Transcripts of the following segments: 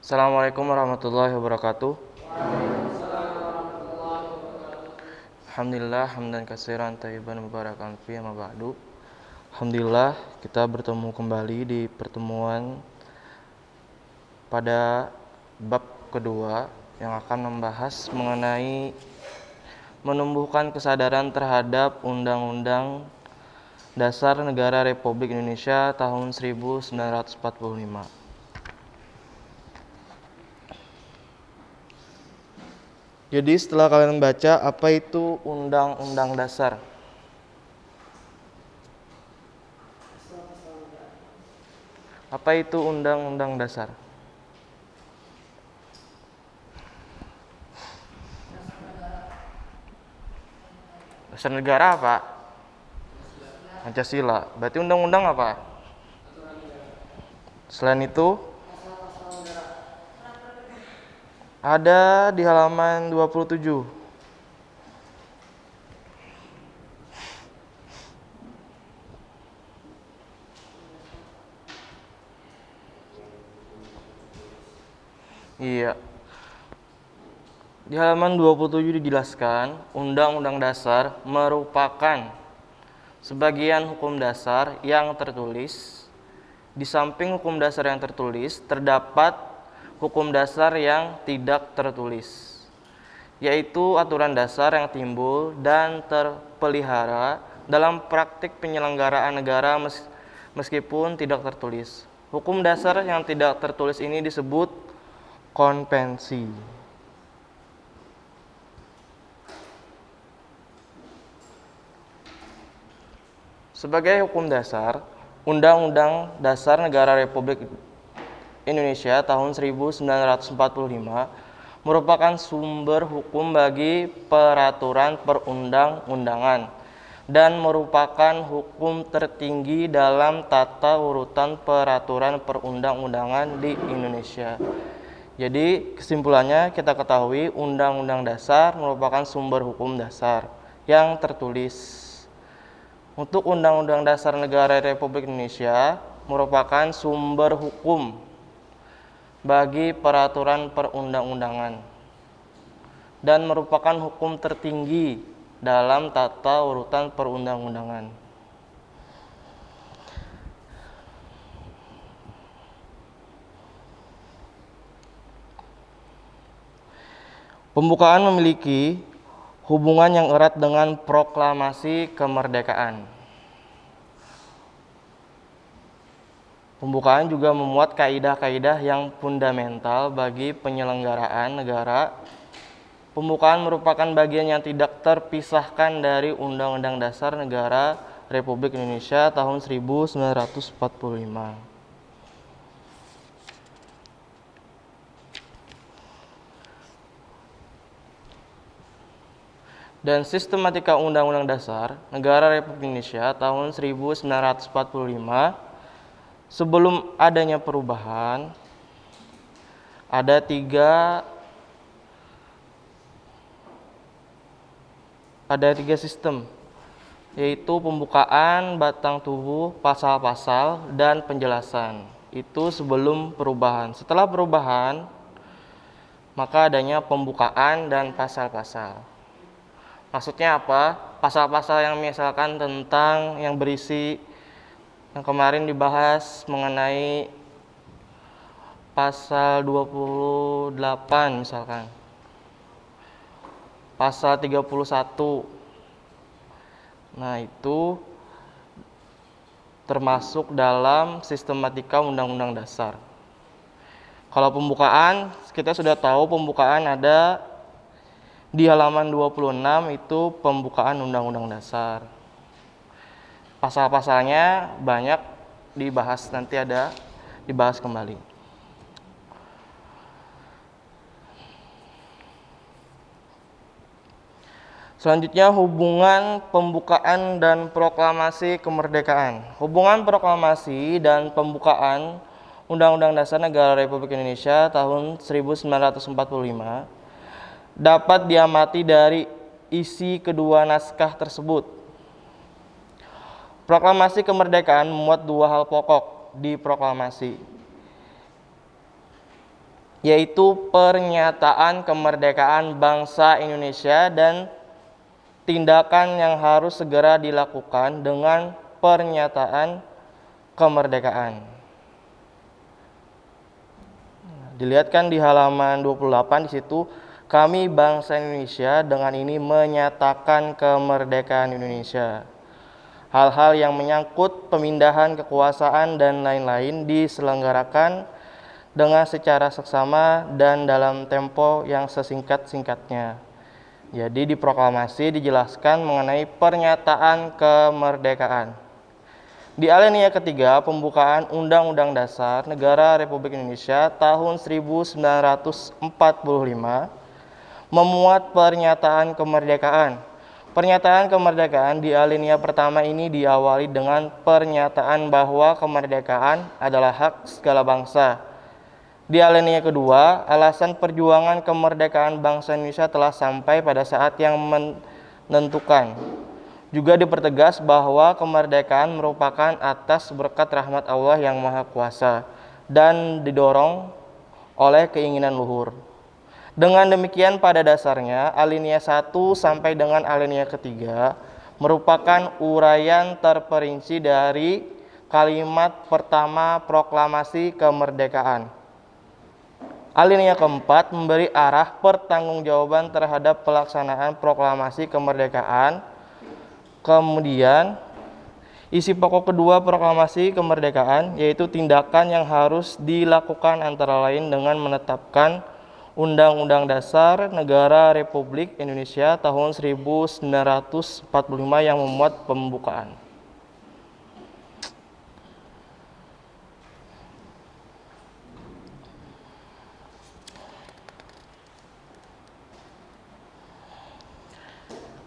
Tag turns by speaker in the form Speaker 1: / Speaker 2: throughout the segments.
Speaker 1: Assalamualaikum warahmatullahi wabarakatuh. Alhamdulillah hamdan katsiran thayyiban mubarakan fi ma ba'du. Alhamdulillah kita bertemu kembali di pertemuan pada bab kedua yang akan membahas mengenai menumbuhkan kesadaran terhadap Undang-Undang Dasar Negara Republik Indonesia tahun 1945. Jadi setelah kalian baca apa itu Undang-Undang Dasar? Apa itu Undang-Undang Dasar? Dasar negara apa? Pancasila. Berarti undang-undang apa? Selain itu ada di halaman 27. Iya. Di halaman 27 dijelaskan, Undang-Undang Dasar merupakan sebagian hukum dasar yang tertulis. Di samping hukum dasar yang tertulis, terdapat hukum dasar yang tidak tertulis, yaitu aturan dasar yang timbul dan terpelihara dalam praktik penyelenggaraan negara meskipun tidak tertulis. Hukum dasar yang tidak tertulis ini disebut konvensi. Sebagai hukum dasar, Undang-Undang Dasar Negara Republik Indonesia tahun 1945 merupakan sumber hukum bagi peraturan perundang-undangan dan merupakan hukum tertinggi dalam tata urutan peraturan perundang-undangan di Indonesia. Jadi kesimpulannya kita ketahui Undang-Undang Dasar merupakan sumber hukum dasar yang tertulis. Untuk Undang-Undang Dasar Negara Republik Indonesia merupakan sumber hukum bagi peraturan perundang-undangan dan merupakan hukum tertinggi dalam tata urutan perundang-undangan. Pembukaan memiliki hubungan yang erat dengan proklamasi kemerdekaan. Pembukaan juga memuat kaidah-kaidah yang fundamental bagi penyelenggaraan negara. Pembukaan merupakan bagian yang tidak terpisahkan dari Undang-Undang Dasar Negara Republik Indonesia tahun 1945. Dan Sistematika Undang-Undang Dasar Negara Republik Indonesia tahun 1945 sebelum adanya perubahan ada tiga sistem, yaitu pembukaan, batang tubuh, pasal-pasal, dan penjelasan. Itu sebelum perubahan. Setelah perubahan maka adanya pembukaan dan pasal-pasal. Maksudnya apa? Pasal-pasal yang misalkan tentang yang berisi yang kemarin dibahas mengenai pasal 28 misalkan. Pasal 31. Nah, itu termasuk dalam sistematika Undang-Undang Dasar. Kalau pembukaan, kita sudah tahu pembukaan ada di halaman 26 itu pembukaan Undang-Undang Dasar. Pasal-pasalnya banyak dibahas, nanti ada dibahas kembali. Selanjutnya hubungan pembukaan dan proklamasi kemerdekaan. Hubungan proklamasi dan pembukaan Undang-Undang Dasar Negara Republik Indonesia tahun 1945 dapat diamati dari isi kedua naskah tersebut. Proklamasi kemerdekaan memuat dua hal pokok di proklamasi, yaitu pernyataan kemerdekaan bangsa Indonesia dan tindakan yang harus segera dilakukan dengan pernyataan kemerdekaan. Dilihatkan di halaman 28 di situ, kami bangsa Indonesia dengan ini menyatakan kemerdekaan Indonesia. Hal-hal yang menyangkut pemindahan kekuasaan dan lain-lain diselenggarakan dengan secara seksama dan dalam tempo yang sesingkat-singkatnya. Jadi di proklamasi dijelaskan mengenai pernyataan kemerdekaan. Di alinea ketiga pembukaan Undang-Undang Dasar Negara Republik Indonesia tahun 1945 memuat pernyataan kemerdekaan. Pernyataan kemerdekaan di alinea pertama ini diawali dengan pernyataan bahwa kemerdekaan adalah hak segala bangsa. Di alinea kedua, alasan perjuangan kemerdekaan bangsa Indonesia telah sampai pada saat yang menentukan. Juga dipertegas bahwa kemerdekaan merupakan atas berkat rahmat Allah yang Maha Kuasa dan didorong oleh keinginan luhur. Dengan demikian pada dasarnya alinea 1 sampai dengan alinea ketiga merupakan uraian terperinci dari kalimat pertama proklamasi kemerdekaan. Alinea keempat memberi arah pertanggungjawaban terhadap pelaksanaan proklamasi kemerdekaan. Kemudian isi pokok kedua proklamasi kemerdekaan yaitu tindakan yang harus dilakukan antara lain dengan menetapkan Undang-Undang Dasar Negara Republik Indonesia tahun 1945 yang memuat pembukaan.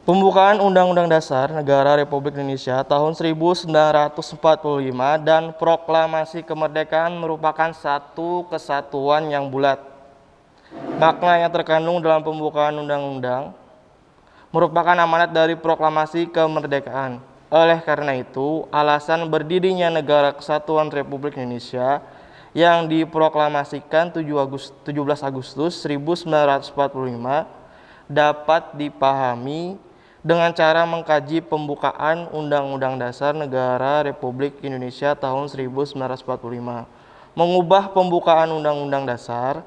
Speaker 1: Pembukaan Undang-Undang Dasar Negara Republik Indonesia tahun 1945 dan proklamasi kemerdekaan merupakan satu kesatuan yang bulat. Makna yang terkandung dalam pembukaan undang-undang merupakan amanat dari proklamasi kemerdekaan. Oleh karena itu, alasan berdirinya Negara Kesatuan Republik Indonesia yang diproklamasikan 17 Agustus 1945 dapat dipahami dengan cara mengkaji pembukaan Undang-Undang Dasar Negara Republik Indonesia tahun 1945. Mengubah pembukaan Undang-Undang Dasar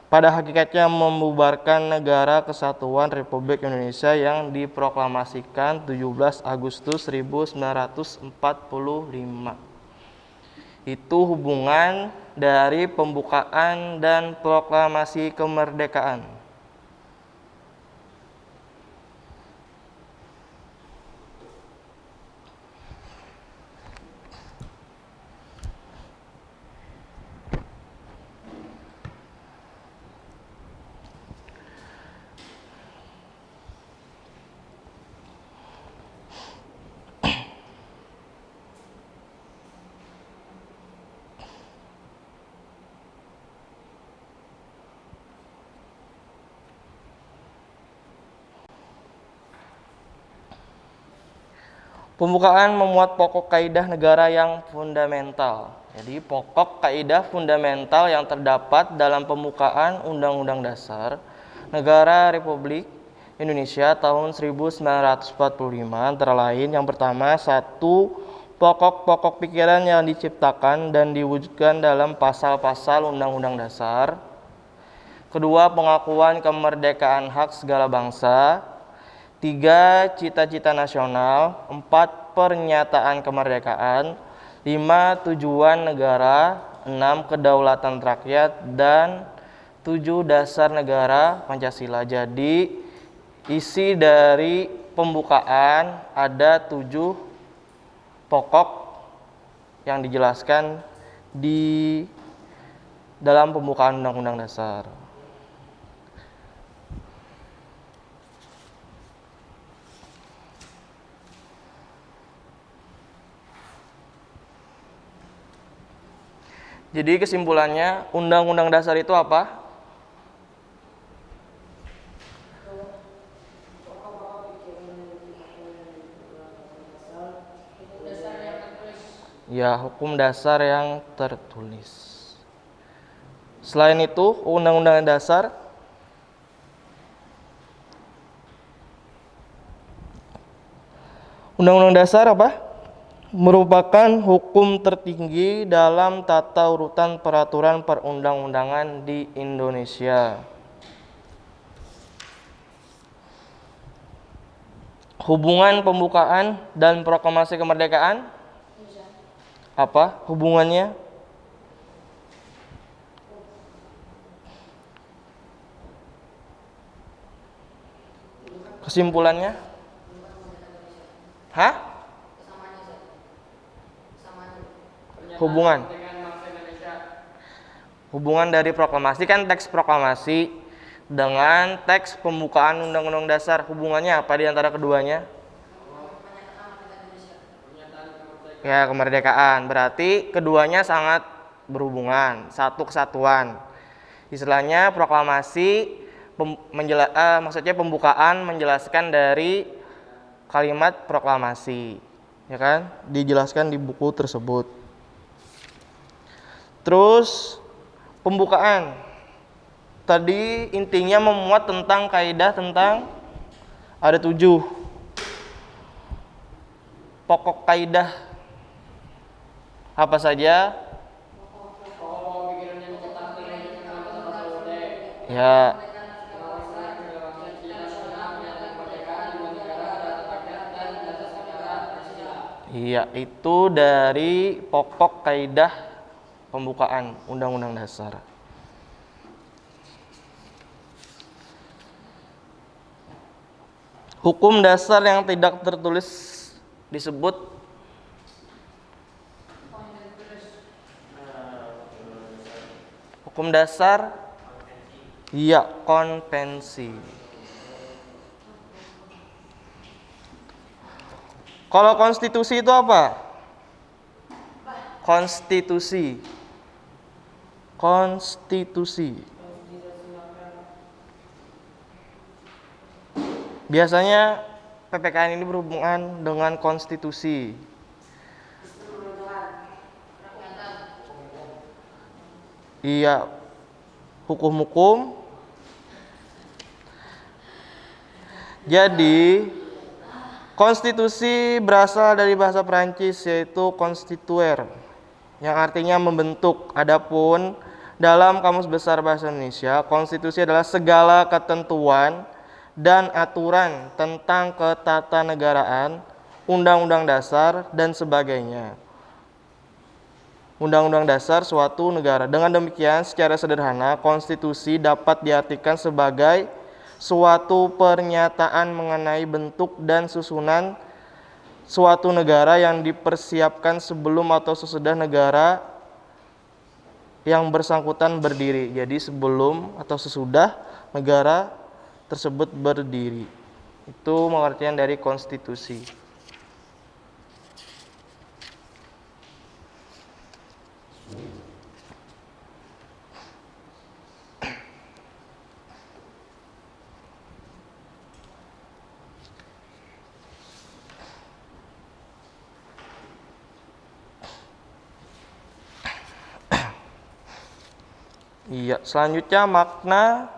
Speaker 1: pada hakikatnya membubarkan Negara Kesatuan Republik Indonesia yang diproklamasikan 17 Agustus 1945. Itu hubungan dari pembukaan dan proklamasi kemerdekaan. Pembukaan memuat pokok kaidah negara yang fundamental. Jadi pokok kaidah fundamental yang terdapat dalam pembukaan Undang-Undang Dasar Negara Republik Indonesia tahun 1945 antara lain yang pertama, satu, pokok-pokok pikiran yang diciptakan dan diwujudkan dalam pasal-pasal Undang-Undang Dasar. Kedua, pengakuan kemerdekaan hak segala bangsa. 3. Cita-cita nasional. 4. Pernyataan kemerdekaan. 5. Tujuan negara. 6. Kedaulatan rakyat. Dan 7. Dasar negara Pancasila. Jadi isi dari pembukaan ada 7 pokok yang dijelaskan di dalam pembukaan Undang-Undang Dasar. Jadi kesimpulannya, Undang-Undang Dasar itu apa? Ya, hukum dasar yang tertulis. Selain itu, Undang-Undang Dasar apa? Merupakan hukum tertinggi dalam tata urutan peraturan perundang-undangan di Indonesia. Hubungan pembukaan dan proklamasi kemerdekaan? Apa hubungannya? Kesimpulannya? Hah? Hubungan dari proklamasi, kan teks proklamasi dengan teks pembukaan Undang-Undang Dasar, hubungannya apa di antara keduanya? Ya, kemerdekaan. Berarti keduanya sangat berhubungan, satu kesatuan. Istilahnya proklamasi maksudnya pembukaan menjelaskan dari kalimat proklamasi, ya kan? Dijelaskan di buku tersebut. Terus pembukaan tadi intinya memuat tentang kaidah tentang ada 7 pokok kaidah. Apa saja? Ya. Iya, itu dari pokok kaidah pembukaan Undang-Undang Dasar. Hukum dasar yang tidak tertulis disebut hukum dasar? Iya, konvensi. Kalau konstitusi itu apa? Konstitusi. Biasanya PPKN ini berhubungan dengan konstitusi. Iya, hukum-hukum. Jadi konstitusi berasal dari bahasa Prancis, yaitu constituer, yang artinya membentuk. Adapun dalam Kamus Besar Bahasa Indonesia, konstitusi adalah segala ketentuan dan aturan tentang ketatanegaraan, undang-undang dasar, dan sebagainya. Undang-undang dasar suatu negara. Dengan demikian, secara sederhana, konstitusi dapat diartikan sebagai suatu pernyataan mengenai bentuk dan susunan suatu negara yang dipersiapkan sebelum atau sesudah negara yang bersangkutan berdiri. Jadi sebelum atau sesudah negara tersebut berdiri. Itu pengertian dari konstitusi. Iya, selanjutnya makna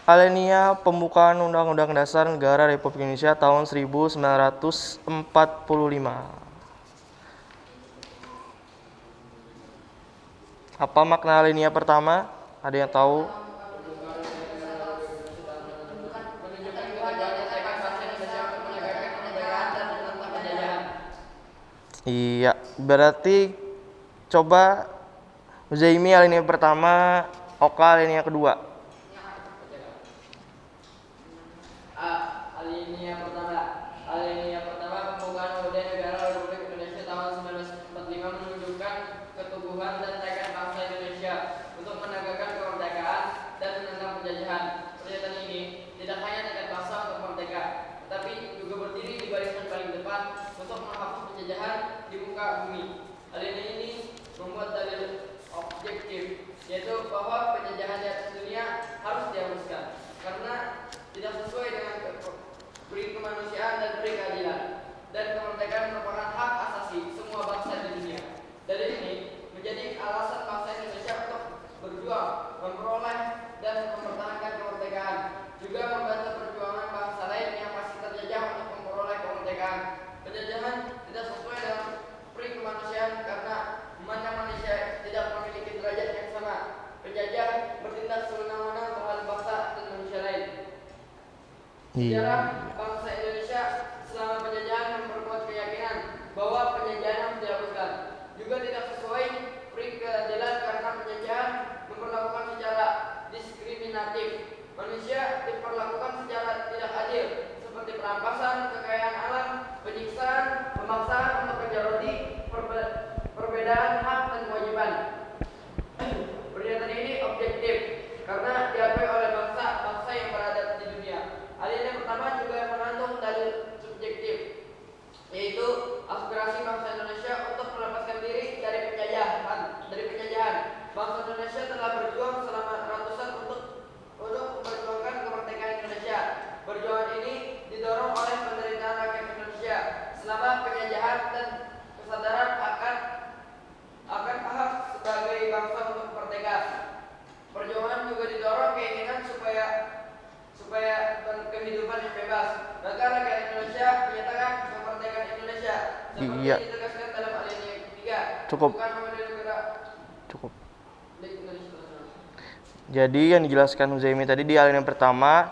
Speaker 1: alinea pembukaan Undang-Undang Dasar Negara Republik Indonesia tahun 1945. Apa makna alinea pertama? Ada yang tahu? Iya, berarti coba Zaimi alinea pertama, Oka alinea kedua.
Speaker 2: Alinea pertama pembukaan UUD Negara Republik Indonesia tahun 1945 menunjukkan keteguhan dan tekad bangsa Indonesia untuk menegakkan kemerdekaan dan menentang penjajahan. Pernyataan ini tidak hanya tekad bangsa untuk merdeka, tetapi juga berdiri di barisan paling depan untuk menghapus penjajahan di muka bumi. Alinea ini membuat dalil objektif, yaitu bahwa penjajahan di atas dunia harus dihapuskan karena tidak sesuai dengan peri kemanusiaan dan peri keadilan, dan kemerdekaan merupakan hak asasi semua bangsa di dunia. Dalil ini menjadi alasan bangsa Indonesia untuk berjuang Sejarah bangsa Indonesia selama penjajahan memperkuat keyakinan bahwa penjajahan harus dihapuskan. Juga tidak sesuai pri keadilan karena penjajahan memperlakukan secara diskriminatif. Manusia diperlakukan secara tidak adil, seperti perampasan kekayaan alam, penyiksaan, pemaksaan untuk kerja roti, perbedaan hak dan kewajiban. Pernyataan ini objektif karena diakui oleh bangsa-bangsa yang berada di dunia. Alien yang pertama juga mengandung dalil subjektif, yaitu aspirasi bangsa Indonesia untuk melepaskan diri dari penjajahan. Bangsa Indonesia telah berjuang selama ratusan untuk memperjuangkan kemerdekaan Indonesia. Perjuangan ini didorong oleh penderitaan rakyat Indonesia selama penjajahan dan kesadaran akan hak sebagai bangsa untuk merdeka. Perjuangan juga didorong keinginan supaya kehidupan yang bebas. Maka rakyat Indonesia menyatakan kemerdekaan Indonesia seperti ditegaskan dalam alinea ketiga.
Speaker 1: Cukup.
Speaker 2: Bukan memenuhi negara.
Speaker 1: Cukup.
Speaker 2: Indonesia.
Speaker 1: Jadi yang dijelaskan Huzaimi tadi di alinea pertama,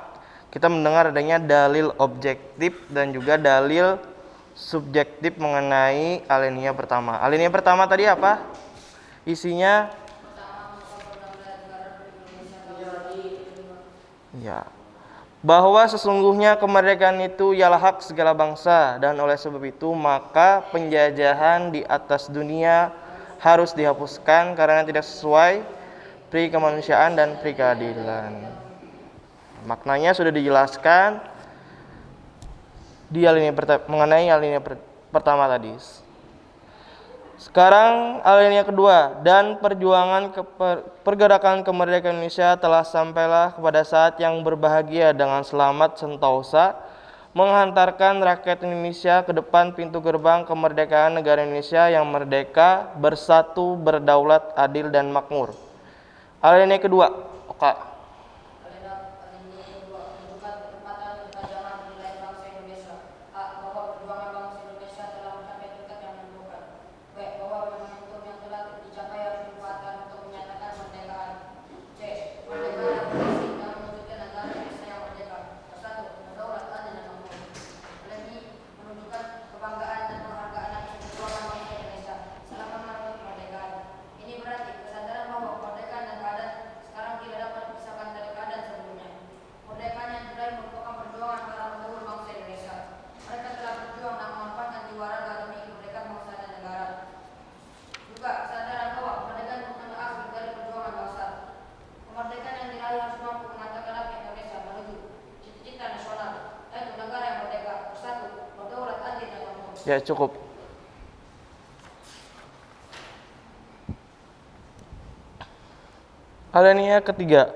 Speaker 1: kita mendengar adanya dalil objektif dan juga dalil subjektif mengenai alinea pertama. Alinea pertama tadi apa? Isinya ya, bahwa sesungguhnya kemerdekaan itu ialah hak segala bangsa, dan oleh sebab itu maka penjajahan di atas dunia harus dihapuskan karena tidak sesuai pri kemanusiaan dan pri keadilan. Maknanya sudah dijelaskan di mengenai alinea pertama tadi. Sekarang alinea kedua, dan perjuangan pergerakan kemerdekaan Indonesia telah sampailah kepada saat yang berbahagia dengan selamat sentosa menghantarkan rakyat Indonesia ke depan pintu gerbang kemerdekaan negara Indonesia yang merdeka, bersatu, berdaulat, adil dan makmur. Alinea kedua, Oka. Ya, cukup. Alinea ketiga,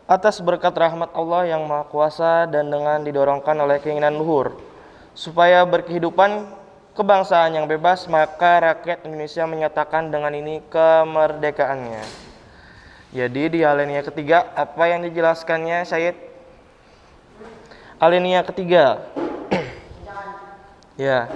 Speaker 1: atas berkat rahmat Allah yang Maha Kuasa dan dengan didorongkan oleh keinginan luhur supaya berkehidupan kebangsaan yang bebas, maka rakyat Indonesia menyatakan dengan ini kemerdekaannya. Jadi di alinea ketiga apa yang dijelaskannya, Syed? Alinea ketiga. Ya.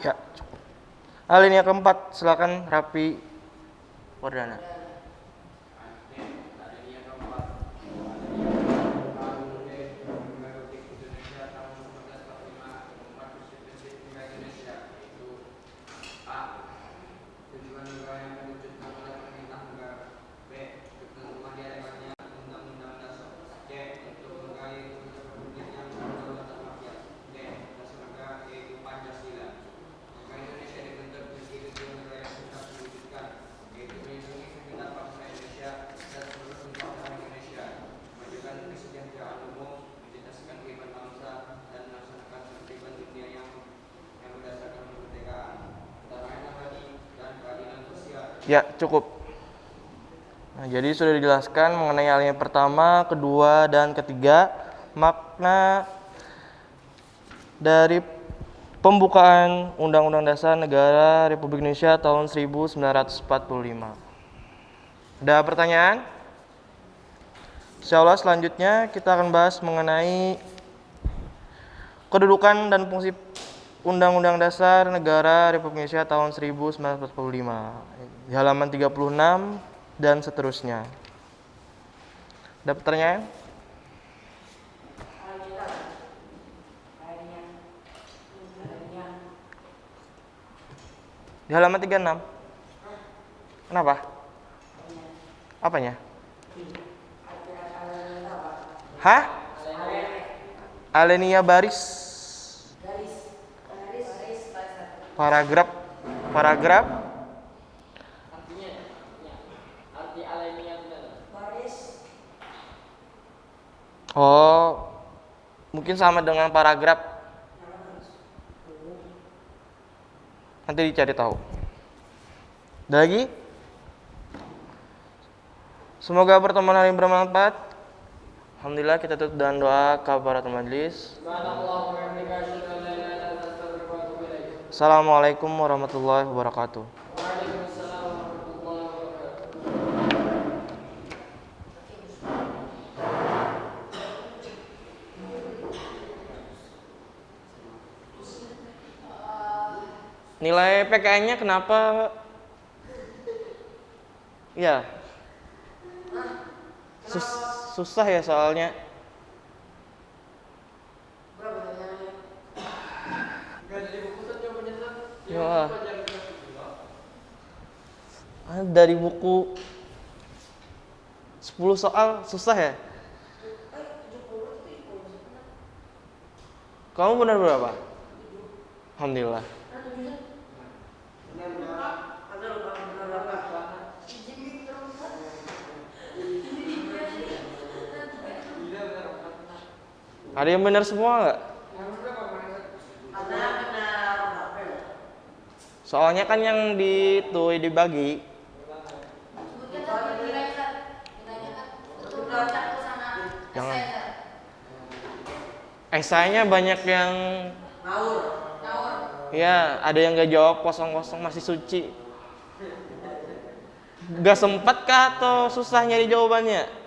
Speaker 1: Ya. Alinea keempat, silakan Rapi Wardana. Ya, cukup. Nah, jadi sudah dijelaskan mengenai alinea pertama, kedua, dan ketiga. Makna dari pembukaan Undang-Undang Dasar Negara Republik Indonesia tahun 1945. Ada pertanyaan? Insyaallah selanjutnya kita akan bahas mengenai kedudukan dan fungsi Undang-Undang Dasar Negara Republik Indonesia tahun 1945 di halaman 36 dan seterusnya. Ada pertanyaan? Di halaman 36. Kenapa? Apanya? Hah? Alinea baris. Paragraf.
Speaker 2: Artinya, arti alinea benar.
Speaker 1: Oh, mungkin sama dengan paragraf. Nanti dicari tahu. Ada lagi? Semoga pertemuan hari ini bermanfaat. Alhamdulillah, kita tutup dengan doa kafaratul majelis.
Speaker 2: Subhanallah wa bihamdihi asyhadu an la ilaha illa anta astaghfiruka wa atubu ilaik.
Speaker 1: Assalamualaikum warahmatullahi wabarakatuh.
Speaker 2: Waalaikumsalam warahmatullahi wabarakatuh.
Speaker 1: Nilai PKN-nya kenapa? Ya. Susah ya soalnya. Ya. Dari buku 10 soal susah ya? Kamu benar berapa? Alhamdulillah. Ada yang benar semua nggak? Soalnya kan yang dibagi. Jangan. Esainya banyak yang ya, ada yang nggak jawab kosong-kosong masih suci. Gak sempat kah atau susah nyari jawabannya?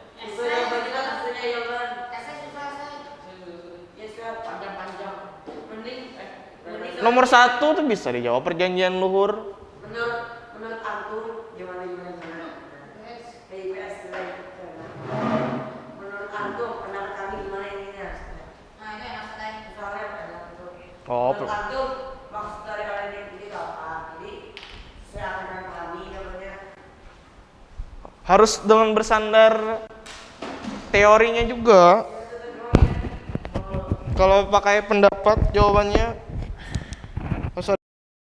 Speaker 1: Nomor 1 tuh bisa dijawab perjanjian luhur.
Speaker 3: Menurut antum gimana? PIPS menurut antum pendapat kami gimana ininya? Nah ini yang maksudnya misalnya
Speaker 1: Oh,
Speaker 3: menurut antum maksud dari alinea ini apa? Jadi saya akan memahami namanya.
Speaker 1: Harus dengan bersandar teorinya juga. Kalau pakai pendapat jawabannya